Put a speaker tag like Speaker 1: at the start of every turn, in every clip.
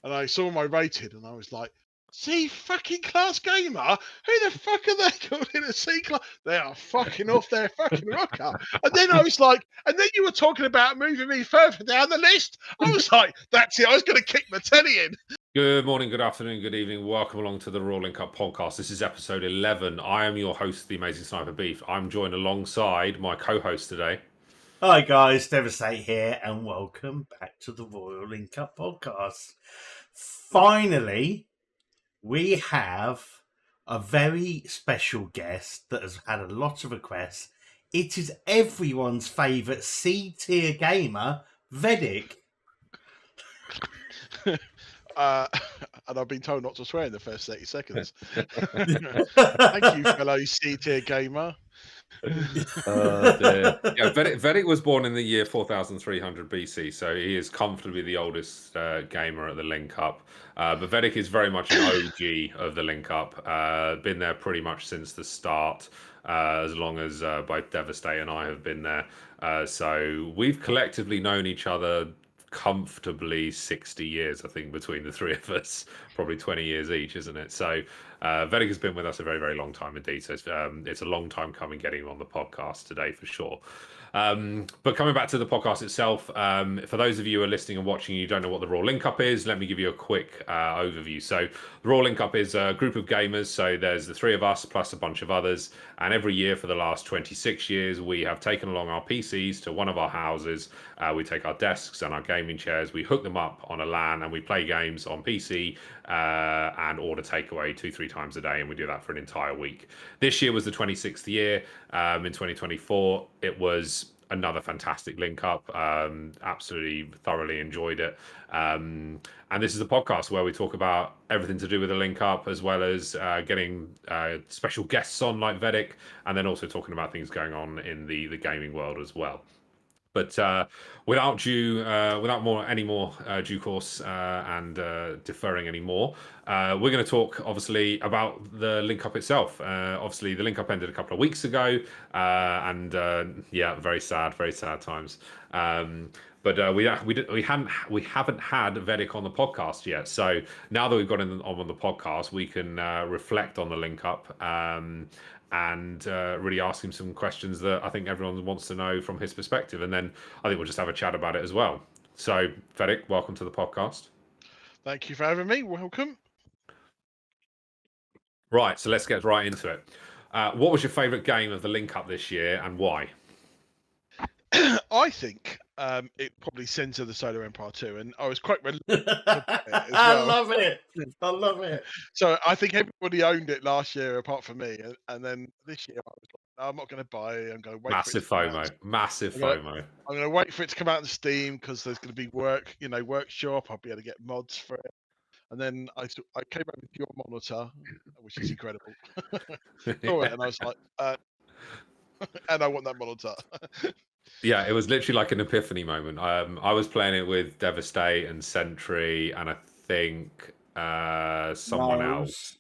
Speaker 1: and I saw my rated, and I was like, C fucking class gamer? Who the fuck are they called in a C class? They are fucking off their fucking rocker. And then I was like, and then you were talking about moving me further down the list. I was like, that's it. I was going to kick my telly in.
Speaker 2: Good morning, good afternoon, good evening. Welcome along to the Rolling Cup podcast. This is episode 11. I am your host, the Amazing Sniper Beef. I'm joined alongside my co-host today.
Speaker 3: Hi guys, Devastate here, and welcome back to the Royal Link Cup podcast. Finally, we have a very special guest that has had a lot of requests. It is everyone's favourite C-tier gamer, Vedak.
Speaker 1: And I've been told not to swear in the first 30 seconds. Thank you, fellow C-tier gamer.
Speaker 2: Dear. Yeah, Vedak was born in the year 4300 BC, so he is comfortably the oldest gamer at the Link Up. But Vedak is very much an OG of the Link Up. Been there pretty much since the start, as long as both Devastate and I have been there. So we've collectively known each other comfortably 60 years, I think, between the three of us, probably 20 years each, isn't it? So Vedak has been with us a very, very long time indeed. So it's a long time coming getting him on the podcast today for sure. But coming back to the podcast itself, for those of you who are listening and watching, you don't know what the Raw Link Up is, let me give you a quick overview. So the Raw Link Up is a group of gamers. So there's the three of us plus a bunch of others. And every year for the last 26 years, we have taken along our PCs to one of our houses. We take our desks and our gaming chairs, we hook them up on a LAN, and we play games on PC and order takeaway 2-3 times a day, and we do that for an entire week. This year was the 26th year. In 2024, it was another fantastic link up. Absolutely thoroughly enjoyed it. And this is a podcast where we talk about everything to do with the link up, as well as getting special guests on like Vedak, and then also talking about things going on in the gaming world as well. But without any more due course and deferring any more, we're going to talk obviously about the link up itself. Obviously, the link up ended a couple of weeks ago, and yeah, very sad times. But we haven't had Vedak on the podcast yet. So now that we've got him on the podcast, we can reflect on the link up. And really ask him some questions that I think everyone wants to know from his perspective. And then I think we'll just have a chat about it as well. So, Vedak, welcome to the podcast.
Speaker 1: Thank you for having me. Welcome.
Speaker 2: Right, so let's get right into it. What was your favourite game of the Link Up this year, and why?
Speaker 1: I think it probably Sins of the Solar Empire 2, and I was quite reluctant
Speaker 3: I love it. I love it.
Speaker 1: So I think everybody owned it last year apart from me, and then this year I was like, no, I'm not going to buy it. I'm going to wait.
Speaker 2: Massive FOMO. Massive FOMO.
Speaker 1: I'm going to wait for it to come out on Steam because there's going to be workshop. I'll be able to get mods for it. And then I came over to your monitor, which is incredible. Saw it, and I was like, and I want that monitor.
Speaker 2: Yeah, it was literally like an epiphany moment. I was playing it with Devastate and Sentry, and I think someone else.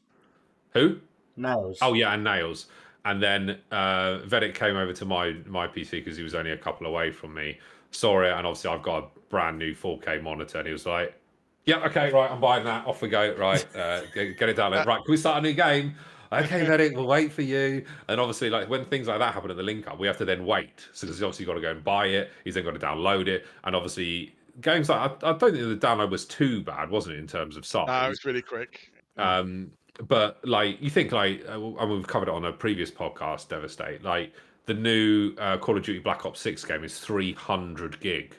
Speaker 2: Who?
Speaker 3: Nails.
Speaker 2: Oh yeah, and Nails. And then Vedak came over to my PC because he was only a couple away from me. Saw it, and obviously I've got a brand new 4K monitor, and he was like, "Yeah, okay, right, I'm buying that. Off we go. Right, get it downloaded. Right, can we start a new game? Okay, Vedak, we'll wait for you." And obviously, like when things like that happen at the link up, we have to then wait. So he's obviously got to go and buy it. He's then got to download it, and obviously games like I don't think the download was too bad, wasn't it, in terms of size?
Speaker 1: No, it's really quick.
Speaker 2: But like you think like and we've covered it on a previous podcast, Devastate. Like the new Call of Duty Black Ops 6 game is 300 gig,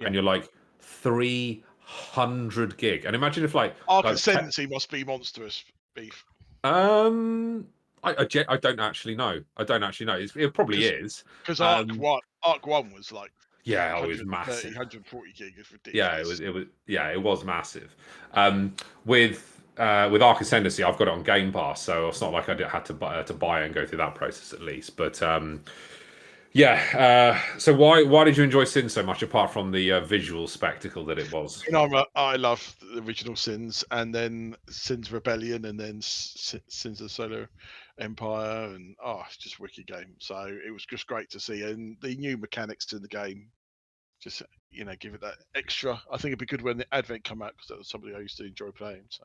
Speaker 2: and you're like 300 gig. And imagine if like
Speaker 1: Arc Ascendancy must be monstrous, Beef.
Speaker 2: I don't actually know. It probably is
Speaker 1: because Arc 1 was like
Speaker 2: it was massive.
Speaker 1: 140 gig is ridiculous.
Speaker 2: It was massive. With Arc Ascendancy, I've got it on Game Pass, so it's not like I had to buy it and go through that process at least. But so why did you enjoy Sins so much, apart from the visual spectacle that it was?
Speaker 1: I love the original Sins, and then Sins Rebellion, and then Sins of the Solar Empire, and it's just a wicked game. So it was just great to see, and the new mechanics in the game just give it that extra. I think it'd be good when the Advent come out, because that was somebody I used to enjoy playing. So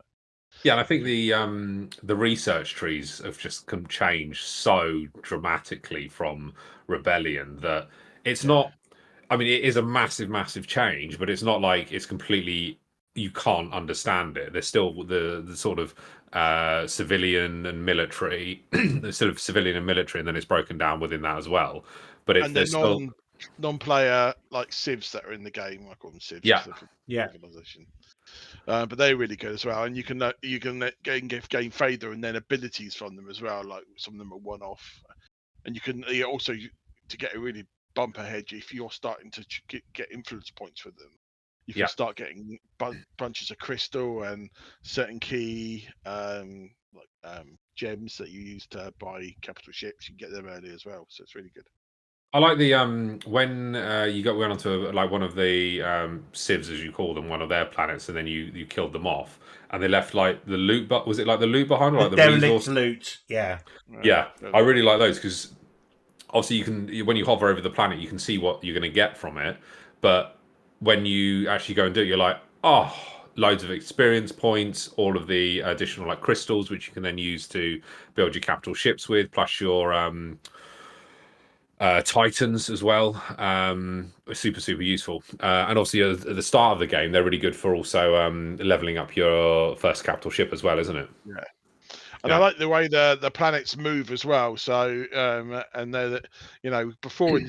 Speaker 2: Yeah, and I think the research trees have just changed so dramatically from Rebellion that it's not. I mean, it is a massive, massive change, but it's not like it's completely. You can't understand it. There's still the sort of civilian and military, the sort of civilian and military, and then it's broken down within that as well. But
Speaker 1: and the
Speaker 2: there's still
Speaker 1: non-player like civs that are in the game. I call them civs.
Speaker 2: Yeah.
Speaker 1: Civilization. But they're really good as well, and you can gain fader and then abilities from them as well. Like some of them are one-off, and you can also to get a really bump ahead if you're starting to get influence points with them. You can start getting bunches of crystal and certain key gems that you use to buy capital ships. You can get them early as well, so it's really good.
Speaker 2: I like the when went onto like one of the civs, as you call them, one of their planets, and then you killed them off, and they left like the loot. But was it like the loot behind, or like the resource
Speaker 3: loot? Yeah.
Speaker 2: I really like those because obviously you can, when you hover over the planet, you can see what you're going to get from it. But when you actually go and do it, you're like, oh, loads of experience points, all of the additional like crystals, which you can then use to build your capital ships with, plus your Titans as well. Super useful. And obviously at the start of the game, they're really good for also leveling up your first capital ship as well, isn't it?
Speaker 1: Yeah. And I like the way the planets move as well. So and they're before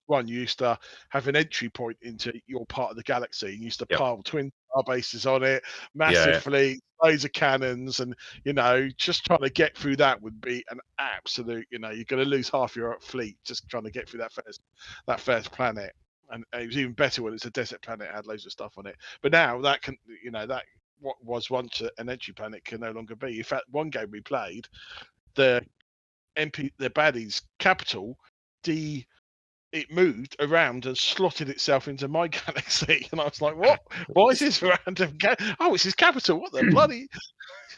Speaker 1: one, you used to have an entry point into your part of the galaxy. You used to pile twin star bases on it, massive fleet, loads of cannons, and just trying to get through that would be an absolute. You're going to lose half your fleet just trying to get through that first planet. And it was even better when it's a desert planet, it had loads of stuff on it. But now that can, that what was once an entry planet can no longer be. In fact, one game we played, the baddie's capital, it moved around and slotted itself into my galaxy, and I was like, "What? Why is this random? Oh, it's his capital. What the bloody?"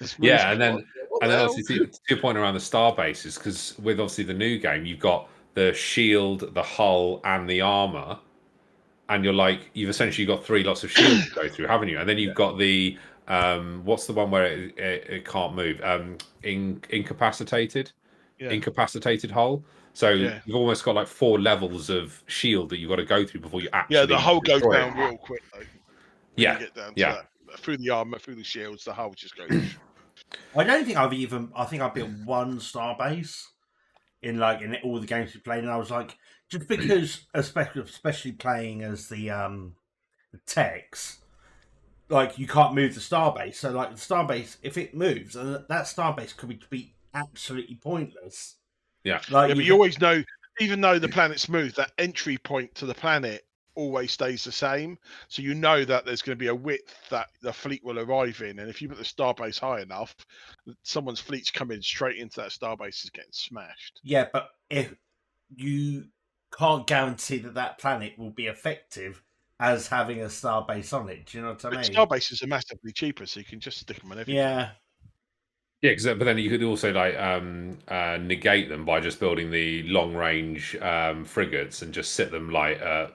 Speaker 2: And then obviously to your point around the star bases, because with obviously the new game, you've got the shield, the hull, and the armor, and you've essentially got 3 lots of shields to go through, haven't you? And then you've got the what's the one where it can't move? Incapacitated hull. So you've almost got like 4 levels of shield that you've got to go through before you actually.
Speaker 1: The hull goes down real quick though.
Speaker 2: You
Speaker 1: get down to that. Through the armor, through the shields, the hull just goes.
Speaker 3: I don't think I think I've built one star base in all the games we played, and I was like, just because, especially playing as the techs, like you can't move the starbase. So like the starbase, if it moves, that starbase could be absolutely pointless.
Speaker 2: Yeah.
Speaker 1: But you always know, even though the planet's moved, that entry point to the planet always stays the same. So you know that there's going to be a width that the fleet will arrive in, and if you put the starbase high enough, someone's fleet's coming straight into that starbase is getting smashed.
Speaker 3: Yeah, but if you can't guarantee that planet will be effective as having a starbase on it, do you know what I mean?
Speaker 1: Starbases are massively cheaper, so you can just stick them on everything.
Speaker 2: Yeah, but then you could also negate them by just building the long range frigates and just sit them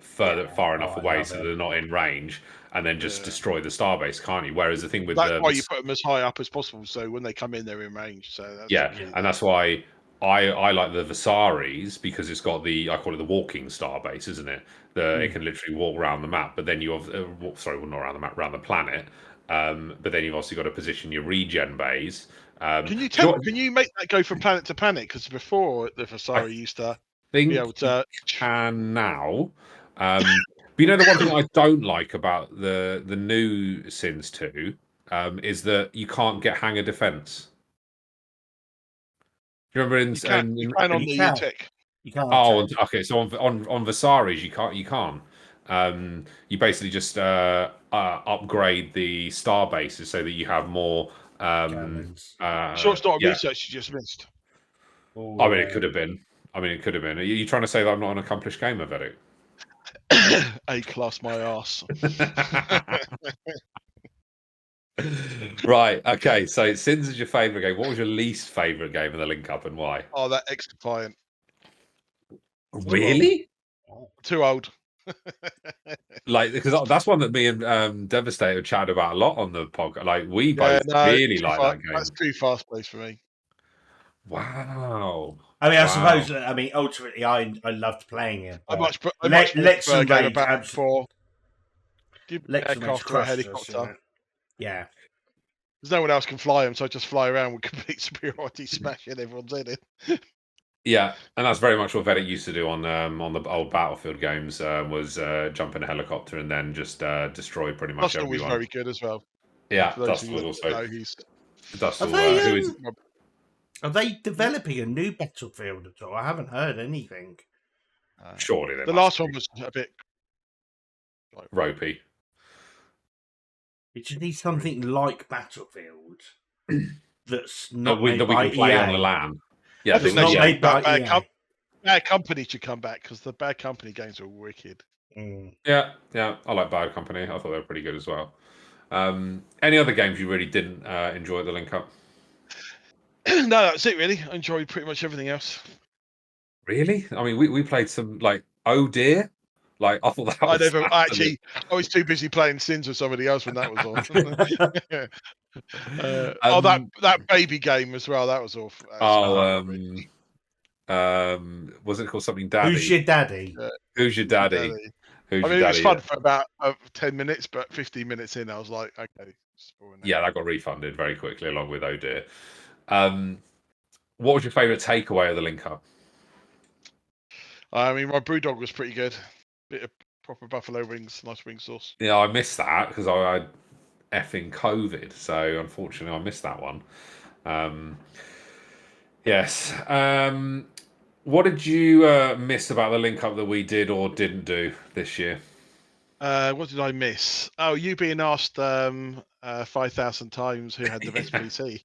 Speaker 2: far enough away so they're not in range, and then just destroy the starbase, can't you? Whereas the thing with
Speaker 1: that's why you put them as high up as possible, so when they come in, they're in range. So that's
Speaker 2: and that's why I like the Visaris, because it's got I call it the walking starbase, isn't it? It can literally walk around the map, but then you have not around the map, around the planet. But then you've also got to position your regen bays.
Speaker 1: Can you make that go from planet to planet? Because before the Vasari used to be able to.
Speaker 2: Can now. But the one thing I don't like about the new Sins 2 is that you can't get hangar defense. Do you remember
Speaker 1: you can on the UTEC.
Speaker 3: You can't.
Speaker 2: Oh, okay. So on Visaris, you can't. You basically just upgrade the star bases so that you have more.
Speaker 1: Sure, it's not a research you just missed.
Speaker 2: I mean, it could have been. Are you trying to say that I'm not an accomplished gamer, Vedak?
Speaker 1: A-class my ass.
Speaker 2: Right. Okay. So Sins is your favourite game. What was your least favourite game of the Link Up, and why?
Speaker 1: Oh, that X-Defiant.
Speaker 2: Really?
Speaker 1: Too old.
Speaker 2: Like, because that's one that me and Devastate have chatted about a lot on the podcast. Like, we
Speaker 1: Yeah,
Speaker 2: both
Speaker 1: no,
Speaker 2: really like that game.
Speaker 1: that's too fast paced for me.
Speaker 2: Wow.
Speaker 3: I mean, I
Speaker 2: Wow.
Speaker 3: suppose. I mean, ultimately, I loved playing it.
Speaker 1: I much more
Speaker 3: Lex
Speaker 1: prefer a
Speaker 3: and
Speaker 1: game
Speaker 3: Rage,
Speaker 1: about for give me
Speaker 3: Lex and Rage
Speaker 1: aircraft or a
Speaker 3: crushed us.
Speaker 1: helicopter.
Speaker 3: Yeah.
Speaker 1: There's no one else can fly them, so I just fly around with complete superiority, smashing everyone's head in.
Speaker 2: Yeah, and that's very much what Vedak used to do on the old Battlefield games. Was jump in a helicopter and then just destroy pretty much
Speaker 1: Dustin was
Speaker 2: everyone.
Speaker 1: very good as well.
Speaker 2: Yeah,
Speaker 1: For those
Speaker 2: Dustin
Speaker 1: who
Speaker 2: was also.
Speaker 1: know, he's
Speaker 2: Dustin,
Speaker 3: Are they developing a new Battlefield at all? I haven't heard anything.
Speaker 2: surely
Speaker 1: the last one was a bit
Speaker 2: ropey.
Speaker 3: It should need something like Battlefield that's
Speaker 2: That
Speaker 3: not
Speaker 2: we
Speaker 3: made by
Speaker 2: can play
Speaker 3: EA.
Speaker 2: on the LAN. Yeah,
Speaker 1: I think
Speaker 3: that's
Speaker 1: they
Speaker 3: not
Speaker 1: should
Speaker 3: made by EA.
Speaker 1: Bad Company should come back because the Bad Company games are wicked.
Speaker 2: Yeah, I like Bad Company. I thought they were pretty good as well. Any other games you really didn't enjoy at the link up?
Speaker 1: No, that's it really. I enjoyed pretty much everything else.
Speaker 2: Really? I mean, we played some like Oh Dear. Like I thought that was
Speaker 1: I was too busy playing Sins with somebody else when that was on. That baby game as well. That was awful.
Speaker 2: Was it called something Daddy?
Speaker 3: Who's your daddy?
Speaker 2: Who's your daddy? Who's your daddy?
Speaker 1: It was fun for about 10 minutes, but 15 minutes in, I was like, okay.
Speaker 2: Yeah, that got refunded very quickly, along with Oh Dear. What was your favourite takeaway of the link up?
Speaker 1: I mean, my Brewdog was pretty good. Bit of proper buffalo wings, nice wing sauce.
Speaker 2: Yeah, I missed that because I had effing COVID, so unfortunately I missed that one. Yes. What did you miss about the link up that we did or didn't do this year?
Speaker 1: What did I miss? Oh, you being asked 5,000 times who had the best PC.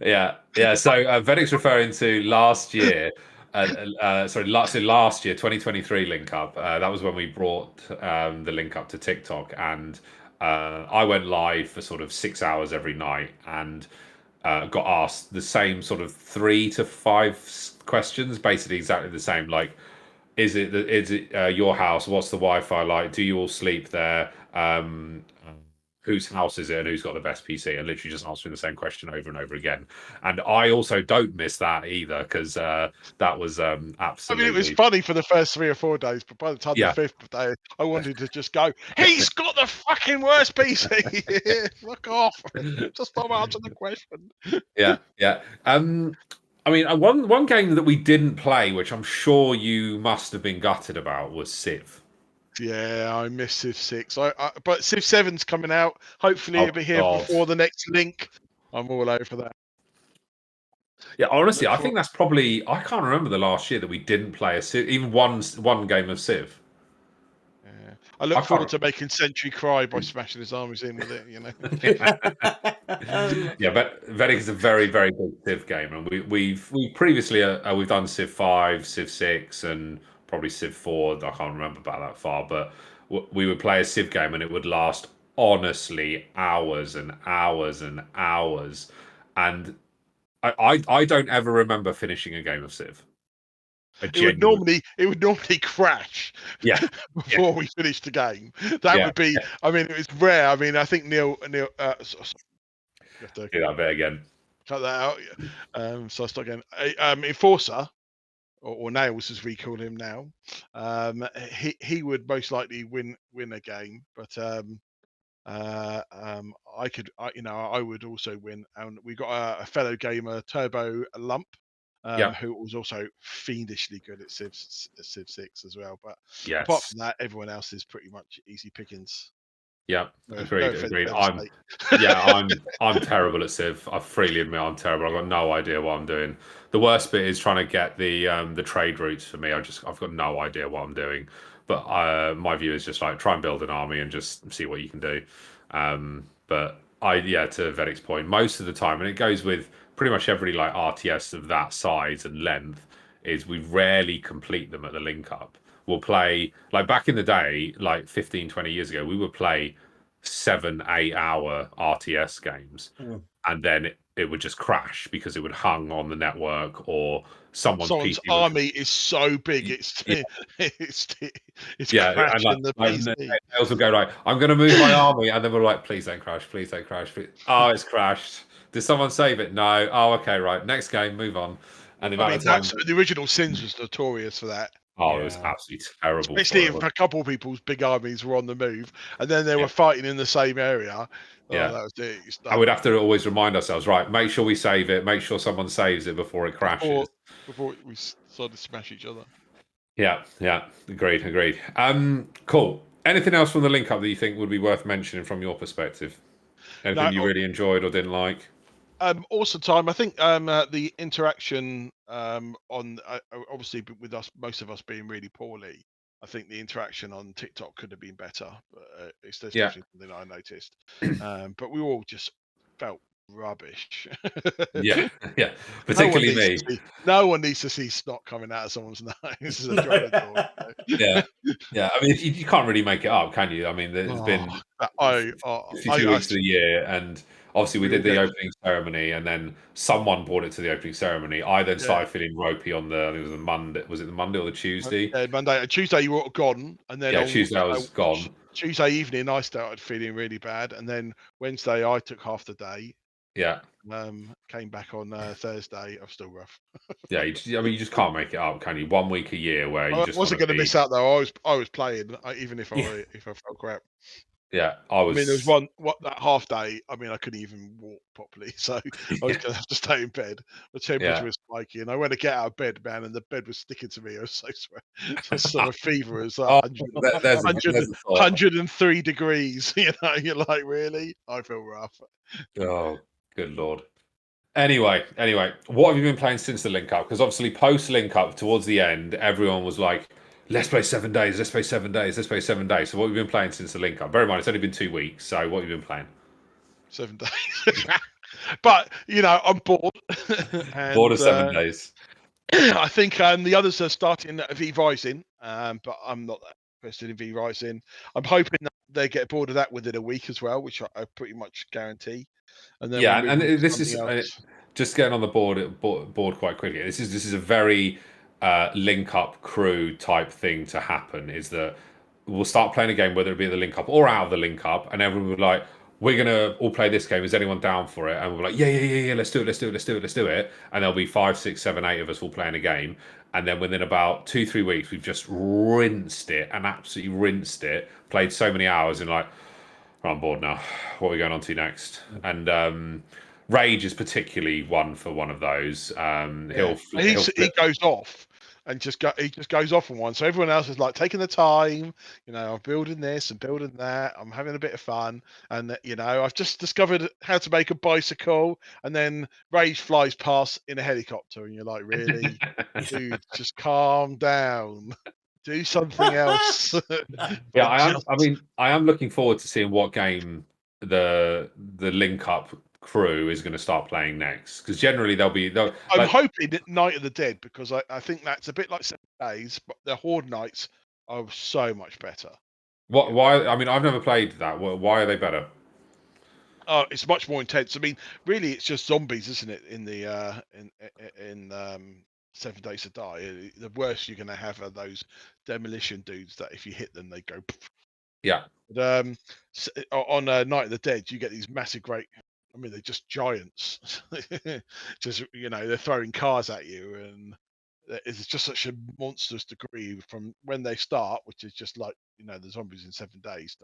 Speaker 2: Yeah. So Vedak's referring to last year. Last year, 2023 link up. That was when we brought the link up to TikTok, and I went live for sort of 6 hours every night and got asked the same sort of 3 to 5 questions, basically exactly the same. Like, is it your house? What's the Wi-Fi like? Do you all sleep there? Whose house is it and who's got the best PC? And literally just answering the same question over and over again. And I also don't miss that either because that was absolutely.
Speaker 1: I mean, it was funny for the first 3 or 4 days, but by the time the 5th day, I wanted to just go, he's got the fucking worst PC. Fuck off. Just stop answering the question.
Speaker 2: Yeah. I mean, one game that we didn't play, which I'm sure you must have been gutted about, was Civ.
Speaker 1: Yeah, I miss Civ 6. But Civ 7's coming out. Hopefully it'll be here before the next link. I'm all over that.
Speaker 2: Yeah, honestly, I think that's probably... I can't remember the last year that we didn't play a Civ, even one game of Civ.
Speaker 1: Yeah. I look forward to making Sentry cry by smashing his armies in with it, you know.
Speaker 2: Yeah, but Vedak is a very, very big Civ game, and we've previously we've done Civ 5, Civ 6, and probably Civ 4. I can't remember about that far, but we would play a Civ game, and it would last honestly hours and hours and hours, and I don't ever remember finishing a game of Civ.
Speaker 1: It would normally crash.
Speaker 2: Yeah.
Speaker 1: Before we finished the game, that would be. I mean, it was rare. I mean, I think Neil. You have to
Speaker 2: do that bit again.
Speaker 1: Cut that out. So I start again. Enforcer, or Nails as we call him now. He would most likely win a game, but I would also win. And we got a fellow gamer, Turbo Lump. Who was also fiendishly good at Civ 6 as well. But apart from that, everyone else is pretty much easy pickings.
Speaker 2: Yeah, agreed. I'm terrible at Civ. I freely admit I'm terrible. I've got no idea what I'm doing. The worst bit is trying to get the trade routes for me. I've got no idea what I'm doing. But my view is just like try and build an army and just see what you can do. But to Vedak's point, most of the time, and it goes with pretty much every like RTS of that size and length, is we rarely complete them at the link up. We'll play, like back in the day, like 15, 20 years ago, we would play 7-8 hour RTS games. And then it would just crash because it would hung on the network or someone's
Speaker 1: Someone's
Speaker 2: PC would.
Speaker 1: army is so big, it's
Speaker 2: Yeah.
Speaker 1: it's
Speaker 2: Yeah, and
Speaker 1: crashing the
Speaker 2: like
Speaker 1: PC.
Speaker 2: they also go like, "I'm going to move my army," and then we're like, "Please don't crash, please don't crash." Oh, it's crashed. Did someone save it? No. Oh, okay, right. Next game, move on. And the
Speaker 1: I
Speaker 2: amount
Speaker 1: mean,
Speaker 2: of time.
Speaker 1: the original Sins was notorious for that.
Speaker 2: Oh, it was
Speaker 3: Yeah.
Speaker 2: absolutely terrible.
Speaker 1: Especially
Speaker 2: For
Speaker 1: if
Speaker 2: it.
Speaker 1: a couple of people's big armies were on the move, and then they
Speaker 2: Yeah.
Speaker 1: were fighting in the same area. Oh,
Speaker 2: Yeah.
Speaker 1: that was it. It's
Speaker 2: I
Speaker 1: done.
Speaker 2: would have to always remind ourselves, right? Make sure we save it. Make sure someone saves it before it crashes.
Speaker 1: Before we started to smash each other.
Speaker 2: Yeah, agreed. Cool. Anything else from the link up that you think would be worth mentioning from your perspective? Anything you really enjoyed or didn't like?
Speaker 1: Awesome time. I think the interaction on obviously with us, most of us being really poorly. I think the interaction on TikTok could have been better. But it's definitely something I noticed. But we all just felt rubbish.
Speaker 2: Yeah. Particularly me.
Speaker 1: No one needs to see snot coming out of someone's nose as a drop door.
Speaker 2: Yeah. I mean, you can't really make it up, can you? I mean, there's been 52 weeks of the year, and obviously we did the opening ceremony, and then someone brought it to the opening ceremony. I then started feeling ropey on I think it was the Monday. Was it the Monday or the Tuesday?
Speaker 1: Monday. Tuesday you were gone, and then
Speaker 2: Tuesday I was gone.
Speaker 1: Tuesday evening I started feeling really bad, and then Wednesday I took half the day.
Speaker 2: Yeah.
Speaker 1: Came back on Thursday. I'm still rough.
Speaker 2: Yeah, I mean, you just can't make it up, can you? 1 week a year where you just
Speaker 1: wasn't going to miss out though. I was playing, even if I felt crap.
Speaker 2: Yeah, I was.
Speaker 1: I mean, there was that half day. I mean, I couldn't even walk properly, so I was going to have to stay in bed. The temperature was spiky, and I went to get out of bed, man, and the bed was sticking to me. I was so sweaty. So my fever was 103 degrees. You know, you're like, really? I feel rough.
Speaker 2: Oh, good lord. Anyway, what have you been playing since the link up? Because obviously, post link up towards the end, everyone was like, "Let's play 7 days. Let's play 7 days. Let's play 7 days." So, what have you been playing since the link up? Bear in mind, it's only been 2 weeks. So, what have you been playing?
Speaker 1: 7 days. But you know, I'm bored.
Speaker 2: Bored of 7 days.
Speaker 1: I think the others are starting V Rising, but I'm not that interested in V Rising. I'm hoping that they get bored of that within a week as well, which I pretty much guarantee. And then
Speaker 2: and this is just getting on the board quite quickly. This is a very link up crew type thing to happen. Is that we'll start playing a game, whether it be the link up or out of the link up, and everyone will be like, "We're gonna all play this game. Is anyone down for it?" And we'll be like, "Yeah, let's do it." And there'll be 5, 6, 7, 8 of us all playing a game, and then within about 2-3 weeks, we've just rinsed it and absolutely rinsed it. Played so many hours and like, oh, I'm bored now. What are we going on to next? And Rage is particularly one of those. He
Speaker 1: goes off and he just goes off on one. So everyone else is like taking the time. You know, I'm building this and building that. I'm having a bit of fun, and you know, I've just discovered how to make a bicycle. And then Rage flies past in a helicopter, and you're like, really, dude, just calm down. Do something else.
Speaker 2: Yeah, I am looking forward to seeing what game the link up crew is going to start playing next, because generally
Speaker 1: I'm hoping Night of the Dead, because I think that's a bit like 7 days, but the Horde Nights are so much better.
Speaker 2: Why? I mean, I've never played that. Why are they better?
Speaker 1: Oh, it's much more intense. I mean, really, it's just zombies, isn't it? In the in 7 Days to Die, the worst you're going to have are those demolition dudes that if you hit them, they go.
Speaker 2: Yeah.
Speaker 1: But, on Night of the Dead, you get these massive, great. I mean, they're just giants. Just, you know, they're throwing cars at you, and it's just such a monstrous degree from when they start, which is just like, you know, the zombies in 7 days.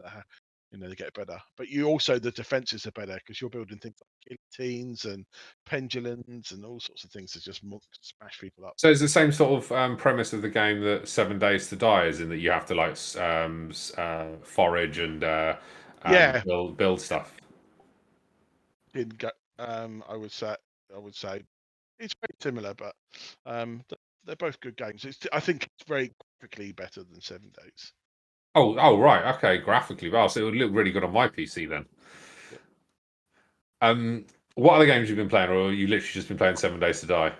Speaker 1: You know, they get better, but the defenses are better because you're building things like guillotines and pendulums and all sorts of things to just smash people up.
Speaker 2: So it's the same sort of premise of the game that 7 Days to Die is, in that you have to like forage and build stuff.
Speaker 1: I would say it's very similar, but they're both good games. I think it's very graphically better than 7 Days.
Speaker 2: Oh, right, okay, graphically well, so it would look really good on my PC then. Yeah. What other games you've been playing, or you literally just been playing 7 Days to Die?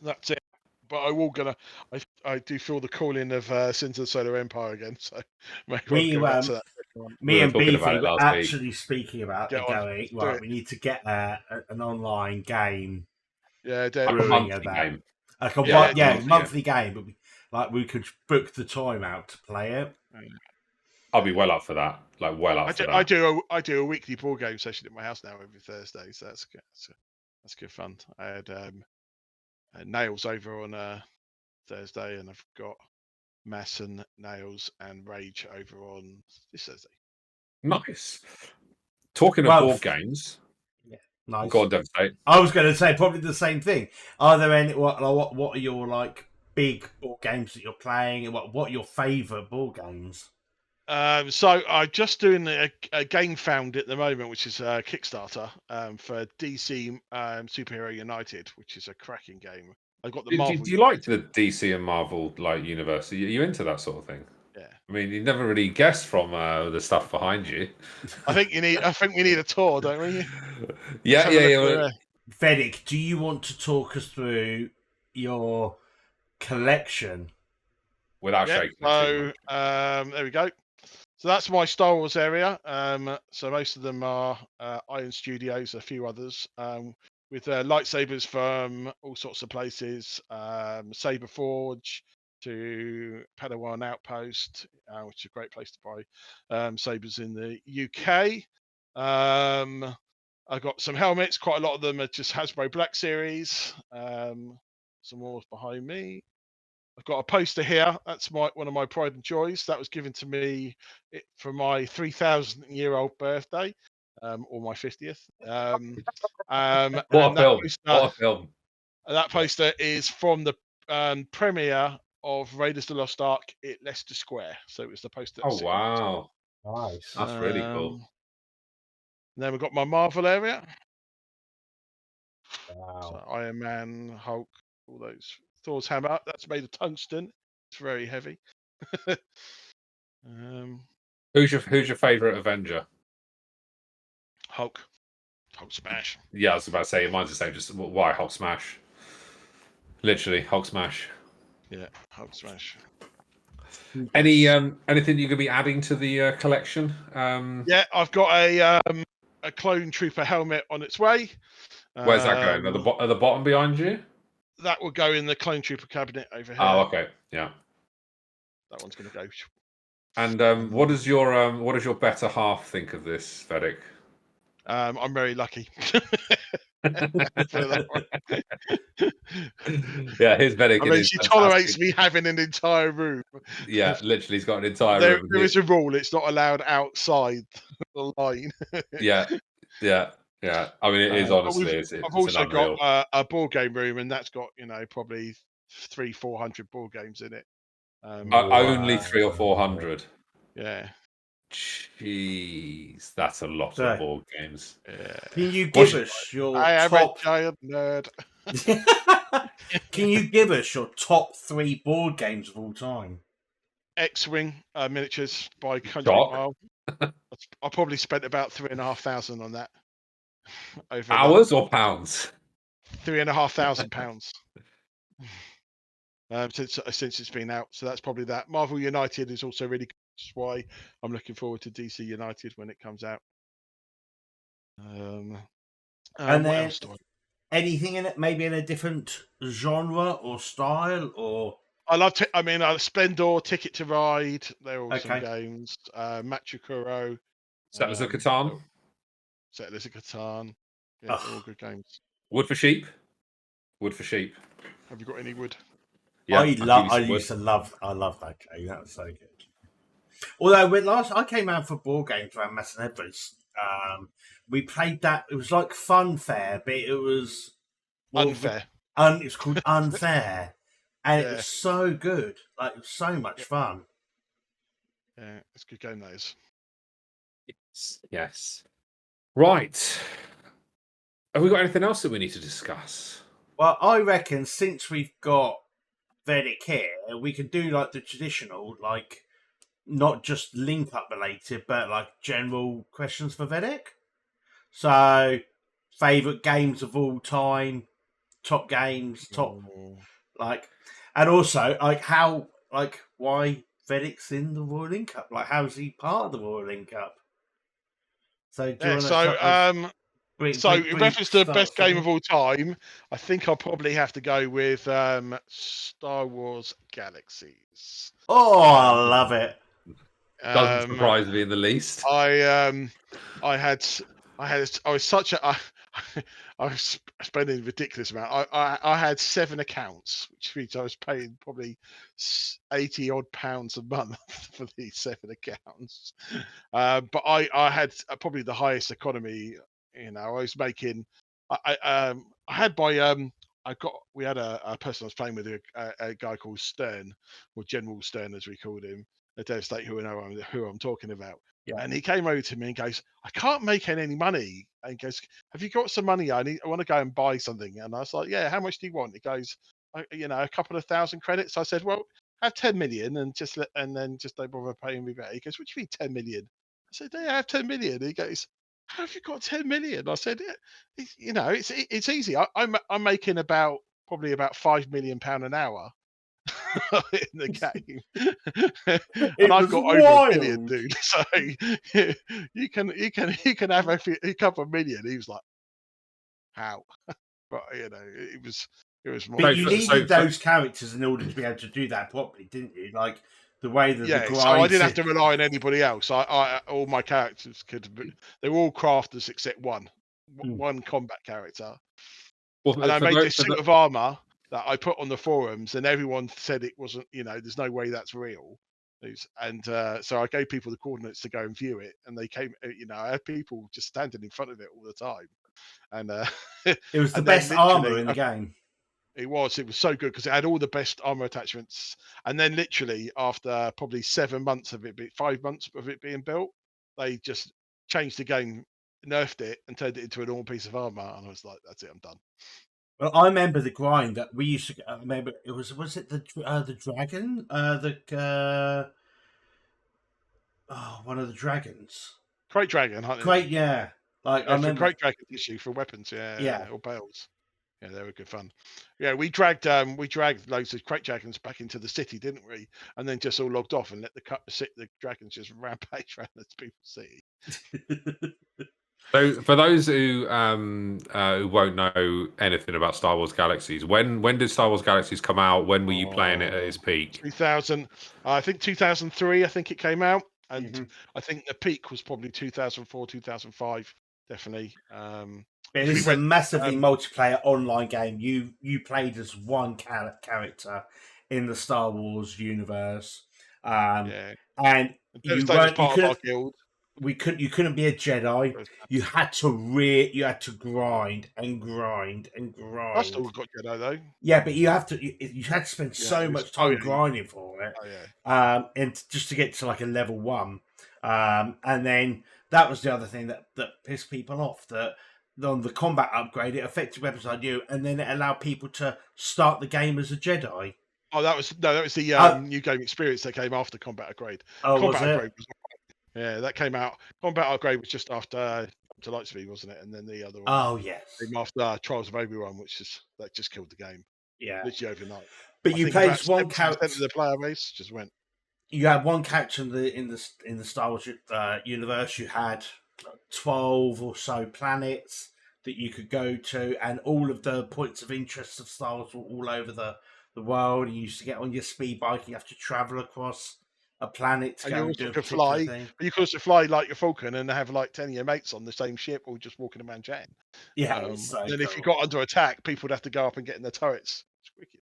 Speaker 1: That's it. But I do feel the calling of Sins of the Solar Empire again, so maybe I'll go back to that.
Speaker 3: Me
Speaker 2: were
Speaker 3: and
Speaker 2: talking about
Speaker 3: Beefy
Speaker 2: it
Speaker 3: were
Speaker 2: last week.
Speaker 3: actually speaking about
Speaker 1: Get
Speaker 3: it,
Speaker 1: on,
Speaker 3: going,
Speaker 1: do
Speaker 3: right,
Speaker 1: it.
Speaker 3: we need to get an online game,
Speaker 1: Yeah,
Speaker 2: Like a
Speaker 3: brewing
Speaker 2: monthly
Speaker 3: of that.
Speaker 2: game.
Speaker 3: Like a
Speaker 2: Yeah,
Speaker 3: monthly game, but we could book the time out to play it.
Speaker 2: I'll be well up for that. Like well up for that.
Speaker 1: I do a weekly board game session at my house now every Thursday, so that's good. That's good fun. I had Nails over on Thursday, and I've got Mass and Nails and Rage over on this Thursday.
Speaker 2: Nice. Talking of board games,
Speaker 3: Nice.
Speaker 2: go on, Devastate.
Speaker 3: I was going to say probably the same thing. Are there any what are your like big board games that you're playing, and what are your favourite board games?
Speaker 1: So I'm just doing a game found at the moment, which is a Kickstarter for DC Superhero United, which is a cracking game. I've got the
Speaker 2: Do
Speaker 1: Marvel.
Speaker 2: you like the DC and Marvel like universe? Are you into that sort of thing?
Speaker 1: Yeah.
Speaker 2: I mean, you never really guessed from the stuff behind you.
Speaker 1: I think we need a tour, don't we?
Speaker 2: Yeah.
Speaker 3: Vedak, do you want to talk us through your collection?
Speaker 2: Without shaking.
Speaker 1: So there we go. So that's my Star Wars area. So most of them are Iron Studios, a few others, with lightsabers from all sorts of places. Saber Forge to Padawan Outpost, which is a great place to buy sabers in the UK. I've got some helmets. Quite a lot of them are just Hasbro Black Series. Some more behind me. I've got a poster here. That's one of my pride and joys. That was given to me for my 3,000-year-old birthday, or my 50th.
Speaker 2: What a film!
Speaker 1: That poster is from the premiere of Raiders of the Lost Ark at Leicester Square. So it was the poster.
Speaker 2: Oh wow,
Speaker 3: nice!
Speaker 2: That's really cool.
Speaker 1: Then we've got my Marvel area.
Speaker 3: Wow.
Speaker 1: So Iron Man, Hulk, all those. Thor's hammer. That's made of tungsten. It's very heavy.
Speaker 2: Who's your favourite Avenger?
Speaker 1: Hulk smash.
Speaker 2: Yeah, I was about to say mine's the same. Just why Hulk smash? Literally Hulk smash.
Speaker 1: Yeah, Hulk smash.
Speaker 2: Anything you could be adding to the collection?
Speaker 1: Yeah, I've got a clone trooper helmet on its way.
Speaker 2: Where's that going? At the bottom behind you?
Speaker 1: That will go in the clone trooper cabinet over here.
Speaker 2: Oh, okay, yeah.
Speaker 1: That one's going to go.
Speaker 2: And what does your better half think of this, Vedak?
Speaker 1: I'm very lucky.
Speaker 2: Yeah, his Vedak.
Speaker 1: I mean, she tolerates me having an entire room.
Speaker 2: Yeah, literally, he's got an entire room.
Speaker 1: There is a rule; it's not allowed outside the line.
Speaker 2: Yeah. I mean, it is honestly.
Speaker 1: I've also got a board game room, and that's got probably 300-400 board games in it.
Speaker 2: Only 300 or 400.
Speaker 1: Yeah.
Speaker 2: Jeez, that's a lot of board games.
Speaker 1: Yeah.
Speaker 3: Can you give us your
Speaker 1: I am
Speaker 3: top...
Speaker 1: a giant nerd.
Speaker 3: Can you give us your top 3 board games of all time?
Speaker 1: X-Wing miniatures by Country Mile. I probably spent about 3,500 on that. Over
Speaker 2: hours or pounds?
Speaker 1: £3,500 since it's been out. So that's probably that. Marvel United is also really good. That's why I'm looking forward to DC United when it comes out.
Speaker 3: And then anything in it, maybe in a different genre or style, or
Speaker 1: I love. Splendor, Ticket to Ride. They're all some games. Machikuro.
Speaker 2: Settlers of Catan.
Speaker 1: Settlers of Catan. Yeah, they're all good games.
Speaker 2: Wood for Sheep.
Speaker 1: Have you got any wood?
Speaker 3: Yeah, I love that game. That was so good. Although when I came out for board games around Mass and Everest, we played that. It was like Fun Fair, but it was
Speaker 1: Unfair.
Speaker 3: It was called Unfair, and it was so good. Like, it was so much fun.
Speaker 1: Yeah, it's a good game, that is.
Speaker 2: Yes. Right. Have we got anything else that we need to discuss?
Speaker 3: Well, I reckon since we've got Vedak here, we can do like the traditional, like not just link up related, but like general questions for Vedak. So, favourite games of all time, top games, and also like why Vedak's in the Royal Link Cup? Like, how's he part of the Royal Link Cup? So do you
Speaker 1: Yeah.
Speaker 3: want to sort of
Speaker 1: So in reference to the best game of
Speaker 3: all?
Speaker 1: all time, I think I'll probably have to go with Star Wars Galaxies.
Speaker 3: Oh, I love it.
Speaker 2: Doesn't surprise me in the least.
Speaker 1: I was such a I was spending a ridiculous amount. I had 7 accounts, which means I was paying probably 80 odd pounds a month for these 7 accounts. But I had probably the highest economy. You know, I was making. I had my we had a person I was playing with, a guy called Stern, or General Stern as we called him, a Devastate, who I'm talking about.
Speaker 3: Yeah.
Speaker 1: And he came over to me and goes, I can't make any money. And he goes, have you got some money? I want to go and buy something. And I was like, yeah, how much do you want? He goes, a couple of thousand credits. I said, well, have 10 million and then just don't bother paying me back. He goes, what do you mean 10 million? I said, yeah, I have 10 million. He goes, how have you got 10 million? I said, yeah, it's easy. I'm making probably about £5 million an hour in the game, and I've got over
Speaker 3: wild.
Speaker 1: $1 billion, dude. So you can have a couple of million. He was like, how? But it was more.
Speaker 3: But you needed those characters in order to be able to do that properly, didn't you? Like the way that the grind.
Speaker 1: So I didn't have to rely on anybody else. All my characters they were all crafters except one combat character.
Speaker 2: Well,
Speaker 1: and I made this suit of armor that I put on the forums, and everyone said it wasn't. There's no way that's real. And so I gave people the coordinates to go and view it, and they came. I had people just standing in front of it all the time, and
Speaker 3: it was the best armor in the game.
Speaker 1: It was so good because it had all the best armor attachments. And then literally after probably 5 months of it being built, they just changed the game, nerfed it, and turned it into a normal piece of armor. And I was like, that's it, I'm done.
Speaker 3: Well, I remember the grind that we used to. Remember it was it the dragon? One of the dragons.
Speaker 1: Crate Dragon,
Speaker 3: Crate, yeah. Like I remember
Speaker 1: Crate Dragon issue for weapons, yeah, or bales. Yeah, they were good fun. Yeah, we dragged loads of Crate Dragons back into the city, didn't we? And then just all logged off and let the dragons just rampage around the people's city.
Speaker 2: So, for those who won't know anything about Star Wars Galaxies, when did Star Wars Galaxies come out? When were you playing it at its peak?
Speaker 1: 2000, I think 2003. I think it came out, and I think the peak was probably 2004, 2005, definitely.
Speaker 3: It is a massively multiplayer online game. You played as one character in the Star Wars universe, and you weren't part of our guild. You couldn't be a Jedi. You had to grind and grind and grind.
Speaker 1: I still got Jedi though.
Speaker 3: Yeah, but you had to spend so much time grinding for it.
Speaker 1: Oh, yeah.
Speaker 3: And just to get to like a level 1. And then that was the other thing that pissed people off, that on the combat upgrade it affected weapons on you, and then it allowed people to start the game as a Jedi.
Speaker 1: Oh, that was the new game experience that came after combat upgrade.
Speaker 3: Oh,
Speaker 1: combat
Speaker 3: upgrade
Speaker 1: was yeah, that came out. Combat upgrade was just after to Lightspeed, wasn't it? And then the other one.
Speaker 3: Oh yes.
Speaker 1: Came after Trials of Obi-Wan, that just killed the game.
Speaker 3: Yeah.
Speaker 1: Literally overnight.
Speaker 3: But you played one character.
Speaker 1: The player base just went.
Speaker 3: You had one character in the Star Wars universe. You had 12 or so planets that you could go to, and all of the points of interest of Star Wars were all over the world. You used to get on your speed bike. You have to travel across a planet to go and do a
Speaker 1: fly.
Speaker 3: Thing.
Speaker 1: But you could also fly like your Falcon and have like 10 of your mates on the same ship, or just walking around chatting.
Speaker 3: Yeah.
Speaker 1: And if you got under attack, people would have to go up and get in the turrets. It's wicked.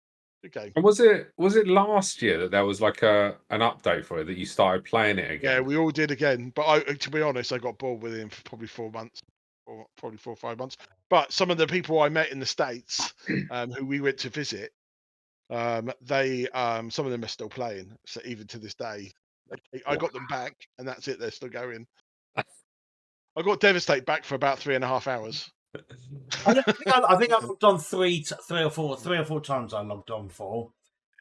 Speaker 1: Good game.
Speaker 2: And was it last year that there was like an update for it, that you started playing it again?
Speaker 1: Yeah, we all did again. But to be honest, I got bored with him for probably 4 months, or probably 4 or 5 months. But some of the people I met in the States, who we went to visit, they some of them are still playing. So even to this day, I got them back, and that's it. They're still going. I got Devastate back for about 3.5 hours.
Speaker 3: I think I logged on three or four times. I logged on for.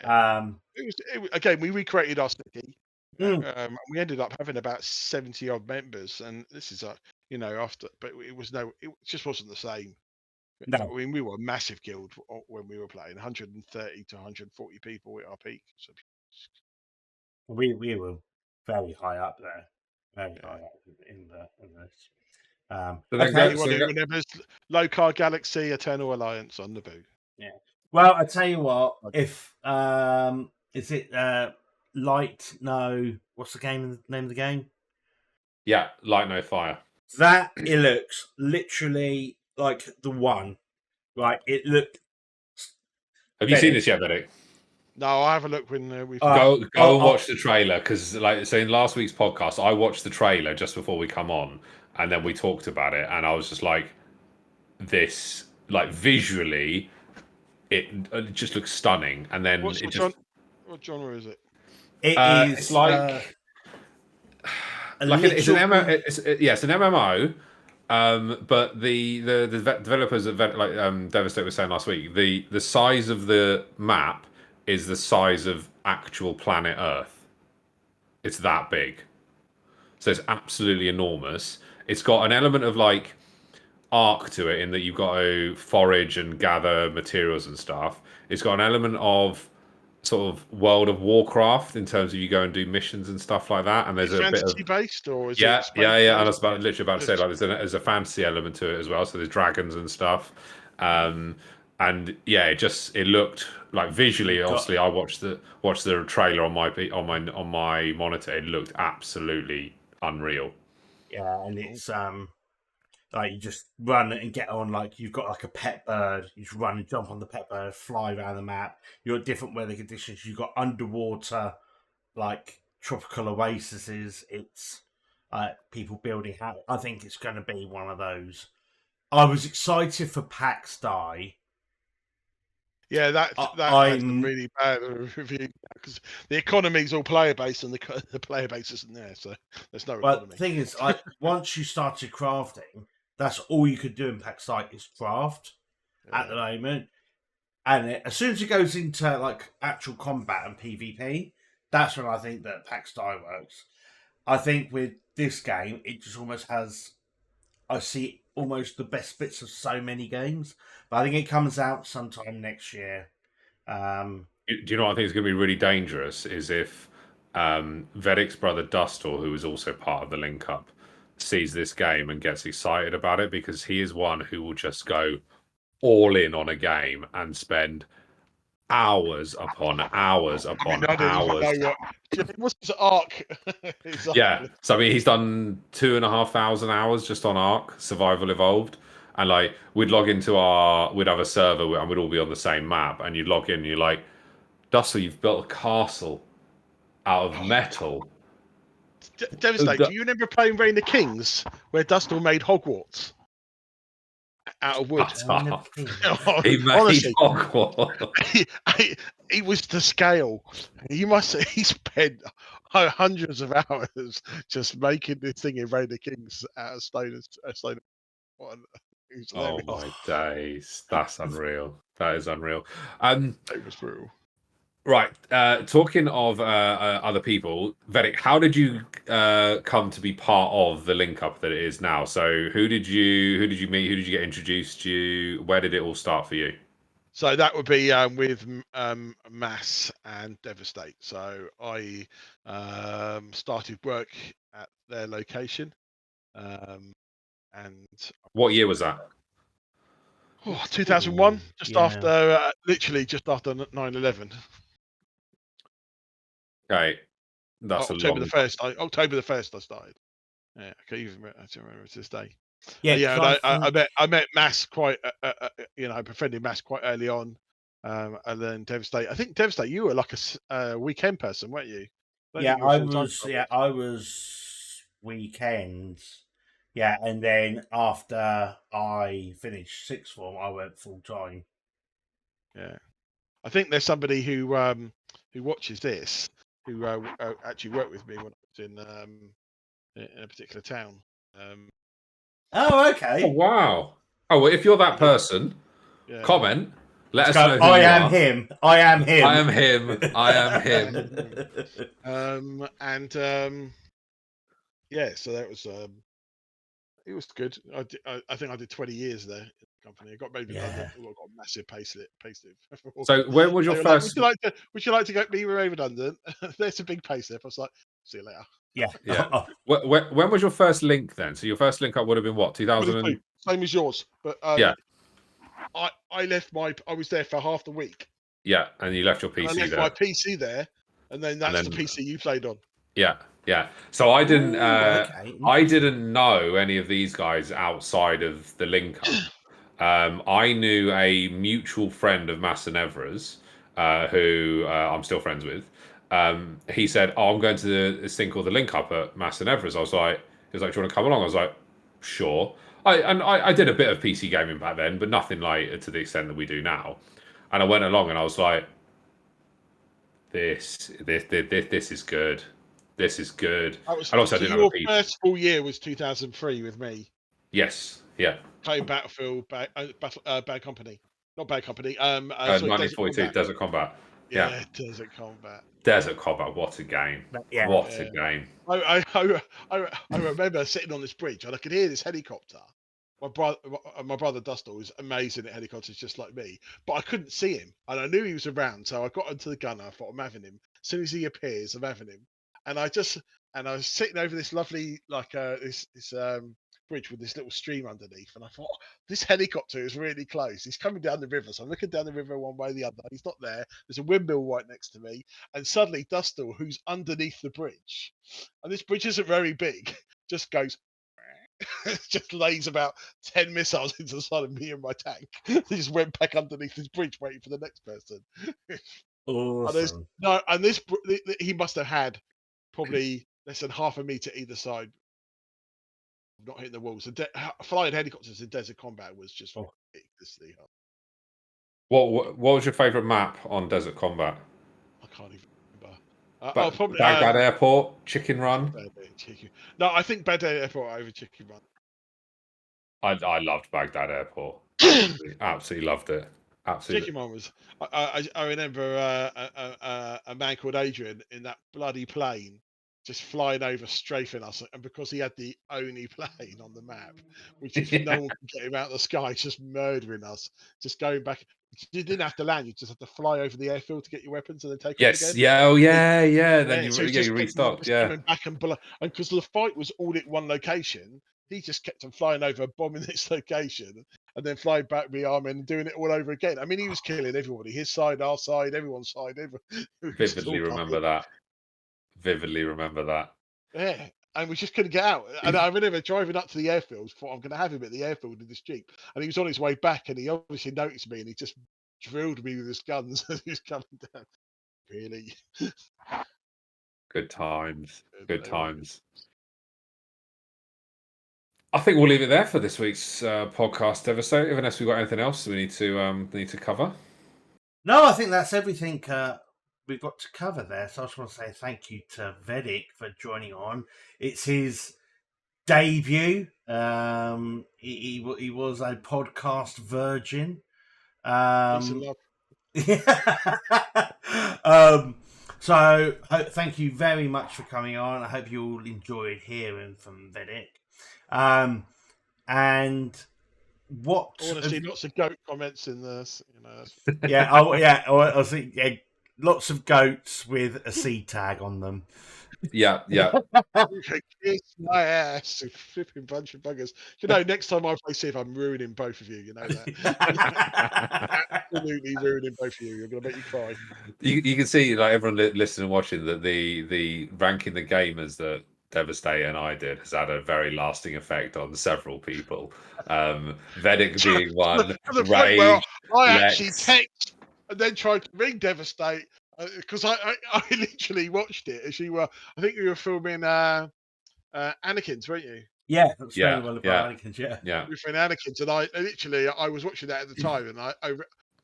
Speaker 1: Again, we recreated our city. We ended up having about 70 odd members, and this is after, but it just wasn't the same.
Speaker 3: No.
Speaker 1: I mean, we were a massive guild when we were playing, 130 to 140 people at our peak. So
Speaker 3: We were very high up there, very high up in this.
Speaker 2: So then
Speaker 3: Okay,
Speaker 2: go-
Speaker 1: Whenever it's Low Car Galaxy, Eternal Alliance on the boot.
Speaker 3: yeah. Well, I tell you what,
Speaker 1: Okay.
Speaker 3: if is it Light? No, what's the name of the game?
Speaker 2: Yeah, Light No Fire.
Speaker 3: That it looks literally like the one. Right, it looked.
Speaker 2: Have you seen this yet, Vedak?
Speaker 1: No, I have a look when we
Speaker 2: Go
Speaker 3: oh,
Speaker 2: and watch the trailer, because like so in last week's podcast, I watched the trailer just before we come on, and then we talked about it, and I was just like, this, like visually, it just looks stunning, and then
Speaker 1: what genre is it?
Speaker 3: It
Speaker 2: it's
Speaker 3: is
Speaker 2: like it's an it's an MMO. But the developers of Devastate was saying last week, the size of the map is the size of actual planet Earth. It's that big, so it's absolutely enormous. It's got an element of like arc to it in that you've got to forage and gather materials and stuff. It's got an element of sort of World of Warcraft in terms of you go and do missions and stuff like that. And there's
Speaker 1: Is it
Speaker 2: a bit of
Speaker 1: fantasy based or is
Speaker 2: yeah,
Speaker 1: it space
Speaker 2: yeah, yeah. And I was
Speaker 1: based?
Speaker 2: literally about to say, like, there's a fantasy element to it as well. So there's dragons and stuff. And yeah, it looked like visually. Obviously, I watched the trailer on my monitor. It looked absolutely unreal.
Speaker 3: Yeah, and it's like you just run and get on, like you've got like a pet bird. You just run and jump on the pet bird, fly around the map. You've got different weather conditions. You've got underwater, like tropical oases. It's people building house. I think it's going to be one of those. I was excited for PAX Die.
Speaker 1: Yeah, that had some really bad review because the economy's all player based and the player base isn't there, so there's no economy.
Speaker 3: But the thing is, once you started crafting, that's all you could do in PAX Die is craft at the moment. And as soon as it goes into like actual combat and PvP, that's when I think that PAX Die works. I think with this game, it just almost has. I see almost the best bits of so many games, but I think it comes out sometime next year.
Speaker 2: Do you know what I think is going to be really dangerous? Is if Vedek's brother Dustor, who is also part of the link up, sees this game and gets excited about it, because he is one who will just go all in on a game and spend hours upon hours upon hours.
Speaker 1: What's his arc?
Speaker 2: Yeah, so I mean, he's done 2,500 hours just on Ark Survival Evolved, and like we'd have a server and we'd all be on the same map, and you'd log in, and you're like, Dusty, you've built a castle out of metal.
Speaker 1: Devastate. Do you remember playing Reign of Kings where Dustin made Hogwarts out of wood?
Speaker 2: He made
Speaker 1: honestly,
Speaker 2: Hogwarts.
Speaker 1: He was the scale. He spent hundreds of hours just making this thing in Reign of Kings out of stone.
Speaker 2: Oh my days, that's unreal. That is unreal.
Speaker 1: It was brutal.
Speaker 2: Right. Talking of other people, Vedak, how did you come to be part of the link up that it is now? So who did you meet? Who did you get introduced to? Where did it all start for you?
Speaker 1: So that would be with Mass and Devastate. So I started work at their location. And
Speaker 2: what year was that?
Speaker 1: 2001, literally just after 9/11.
Speaker 2: Okay, that's
Speaker 1: October the 1st. October the 1st, I started. Yeah, I can't even remember to this day. Yeah. I met Mass quite, befriended Mass quite early on, and then Devastate. I think Devastate, you were like a weekend person, weren't you?
Speaker 3: I was weekends. Yeah, and then after I finished sixth form, I went full time.
Speaker 1: Yeah, I think there's somebody who watches this who actually worked with me when I was in a particular town.
Speaker 3: Oh, okay.
Speaker 2: Oh, wow. Oh, well, if you're that person, comment. Let us know who
Speaker 3: I
Speaker 2: you
Speaker 3: am
Speaker 2: are.
Speaker 3: him. I am him.
Speaker 2: I am him. I am him.
Speaker 1: Yeah. So that was it was good. I think I did 20 years there. company. I got made redundant. I got a massive payslip.
Speaker 2: So when was your
Speaker 1: Like,
Speaker 2: first?
Speaker 1: would you like to get me made redundant? There's a big payslip. I was like, see you later.
Speaker 2: Yeah. When was your first link then? So your first link up would have been what, 2000?
Speaker 1: Same as yours, but
Speaker 2: yeah.
Speaker 1: I was there for half the week.
Speaker 2: Yeah, and you left your PC
Speaker 1: I left
Speaker 2: there.
Speaker 1: my PC there, and then that's the PC you played on.
Speaker 2: Yeah. So I didn't.
Speaker 3: Okay.
Speaker 2: I didn't know any of these guys outside of the link up. I knew a mutual friend of Massanevra's, who I'm still friends with. He said, "Oh, I'm going to this thing called the link up at Massanevra's." I was like, "He was like, do you want to come along?" I was like, "Sure." I did a bit of PC gaming back then, but nothing like to the extent that we do now. And I went along, and I was like, "This is good. This is good." And also, I didn't have a PC.
Speaker 1: Your first full year was 2003 with me.
Speaker 2: Yes. Yeah.
Speaker 1: Playing Battlefield, Bad Company, not Bad Company.
Speaker 2: 1942 Desert Combat.
Speaker 1: Yeah, Desert Combat.
Speaker 2: Desert Combat. What a game!
Speaker 3: Yeah.
Speaker 2: What a game!
Speaker 1: I remember sitting on this bridge and I could hear this helicopter. My brother Dustle is amazing at helicopters, just like me. But I couldn't see him, and I knew he was around, so I got into the gunner. I thought, I'm having him. As soon as he appears, I'm having him. And I was sitting over this lovely this bridge with this little stream underneath, and I thought, this helicopter is really close. He's coming down the river, so I'm looking down the river one way or the other. He's not there. There's a windmill right next to me, and suddenly Dustle, who's underneath the bridge, and this bridge isn't very big, just goes. Just lays about 10 missiles into the side of me and my tank. He just went back underneath this bridge waiting for the next person.
Speaker 3: Awesome.
Speaker 1: He must have had probably less than half a meter either side, not hitting the walls. Flying helicopters in Desert Combat was just ridiculously hard.
Speaker 2: What was your favourite map on Desert Combat?
Speaker 1: I can't even remember.
Speaker 2: Probably Baghdad Airport, Chicken Run.
Speaker 1: No, I think Baghdad Airport over Chicken Run.
Speaker 2: I loved Baghdad Airport. Absolutely loved it. Absolutely.
Speaker 1: Chicken Run was. I remember a man called Adrian in that bloody plane just flying over, strafing us, and because he had the only plane on the map, which is no one could get him out of the sky, just murdering us, just going back. You didn't have to land; you just had to fly over the airfield to get your weapons and then take off again.
Speaker 2: Yeah. Then
Speaker 1: so
Speaker 2: you restocked.
Speaker 1: Coming back and because the fight was all at one location, he just kept on flying over, bombing this location, and then flying back rearming and doing it all over again. I mean, he was killing everybody, his side, our side, everyone's side.
Speaker 2: Vividly remember that.
Speaker 1: Yeah, and we just couldn't get out. And I remember driving up to the airfield, thought I'm going to have him at the airfield in this Jeep. And he was on his way back, and he obviously noticed me, and he just drilled me with his guns as he was coming down. Really.
Speaker 2: Good times. Good times. I think we'll leave it there for this week's podcast, Devastate. Unless we've got anything else we need to cover.
Speaker 3: No, I think that's everything we've got to cover there. So I just want to say thank you to Vedak for joining on. It's his debut. He was a podcast virgin. So thank you very much for coming on. I hope you all enjoyed hearing from Vedak. And what
Speaker 1: I want to see lots of goat comments in this,
Speaker 3: I think lots of goats with a C tag on them.
Speaker 2: Yeah.
Speaker 1: Kiss my ass, flipping bunch of buggers. Next time I play Civ, I'm ruining both of you. You know that. Absolutely ruining both of you. You're going to make you cry.
Speaker 2: You can see, like everyone listening and watching, that the ranking the gamers that Devastate and I did has had a very lasting effect on several people. Vedak being one. Rage,
Speaker 1: I actually text and then tried to ring Devastate because I literally watched it as you were. I think you were filming Anakin's, weren't you?
Speaker 3: Yeah, that's very well about Anakin's. Yeah.
Speaker 1: You were filming Anakin's, and I was watching that at the time,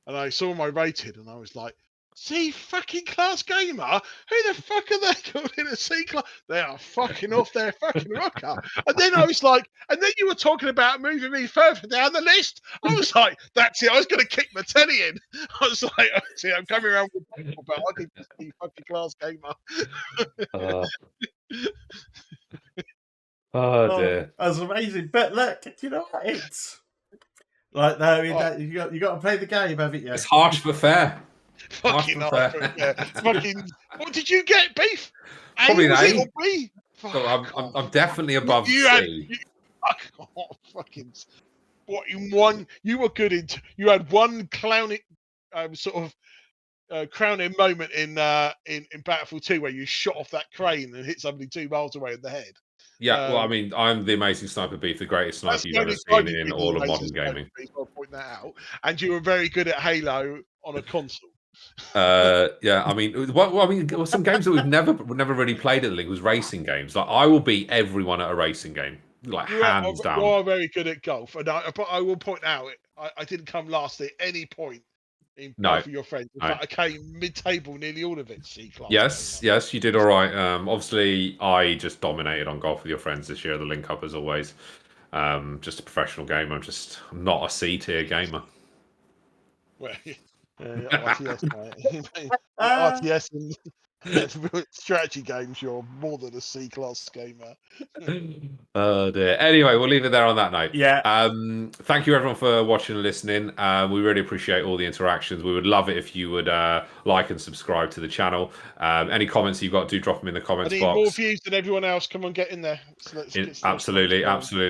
Speaker 1: and I saw my rating, and I was like, C fucking class gamer? Who the fuck are they called in a C class? They are fucking off their fucking rocker. And then I was like, and then you were talking about moving me further down the list. I was like, that's it. I was going to kick my telly in. I was like, see, I'm coming around with people, but I think C fucking class gamer.
Speaker 2: Oh dear.
Speaker 3: That's amazing. But look, you know what? Like, no, you got to play the game, haven't you?
Speaker 2: It's harsh but fair.
Speaker 1: Fucking
Speaker 2: Harsh
Speaker 1: hard.
Speaker 2: but fair.
Speaker 1: Fucking. What did you get, Beef?
Speaker 2: Probably an
Speaker 1: was it
Speaker 2: A.
Speaker 1: or B?
Speaker 2: So
Speaker 1: Fuck
Speaker 2: I'm
Speaker 1: off.
Speaker 2: definitely above
Speaker 1: You
Speaker 2: C.
Speaker 1: had. Fuck off. Fucking. What in one? You were good in. You had one clowning, sort of crowning moment in Battlefield 2 where you shot off that crane and hit somebody 2 miles away in the head.
Speaker 2: Yeah, well, I mean, I'm the amazing Sniper Beef, the greatest sniper you've ever seen in all of modern gaming.
Speaker 1: I'll point that out. And you were very good at Halo on a console.
Speaker 2: Yeah, I mean, some games that we've never really played at the Link was racing games. Like, I will beat everyone at a racing game, like hands down.
Speaker 1: You are very good at golf, but I will point out, I didn't come last at any point in both of your friends. In fact, I came mid-table nearly all of it. C-class.
Speaker 2: Yes, you did all right. Obviously, I just dominated on golf with your friends this year at the Link Up as always. Just a professional gamer. I'm not a C-tier gamer.
Speaker 1: Well, RTS, mate. RTS and strategy games, you're more than a C-class gamer.
Speaker 2: Oh dear. Anyway, we'll leave it there on that note.
Speaker 3: Yeah.
Speaker 2: Thank you everyone for watching and listening. We really appreciate all the interactions. We would love it if you would like and subscribe to the channel. Any comments you've got, do drop them in the comments box.
Speaker 1: More views than everyone else. Come on, get in there. So
Speaker 2: absolutely.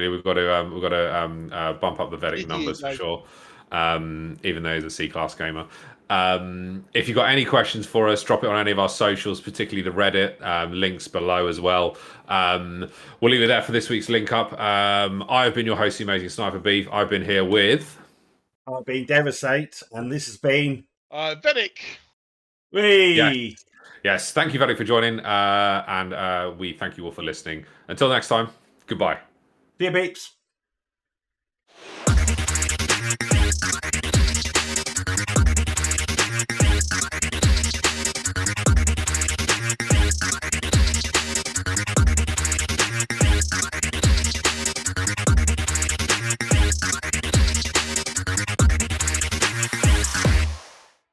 Speaker 2: We've got to bump up the Vedak numbers for sure. Even though he's a C-class gamer. If you've got any questions for us, drop it on any of our socials, particularly the Reddit, links below as well. We'll leave it there for this week's Link Up. I've been your host, the Amazing Sniper Beef. I've been here with...
Speaker 3: I've been Devastate, and this has been...
Speaker 1: Vedak.
Speaker 2: Yes, thank you, Vedak, for joining, and we thank you all for listening. Until next time, goodbye.
Speaker 3: See you, beeps.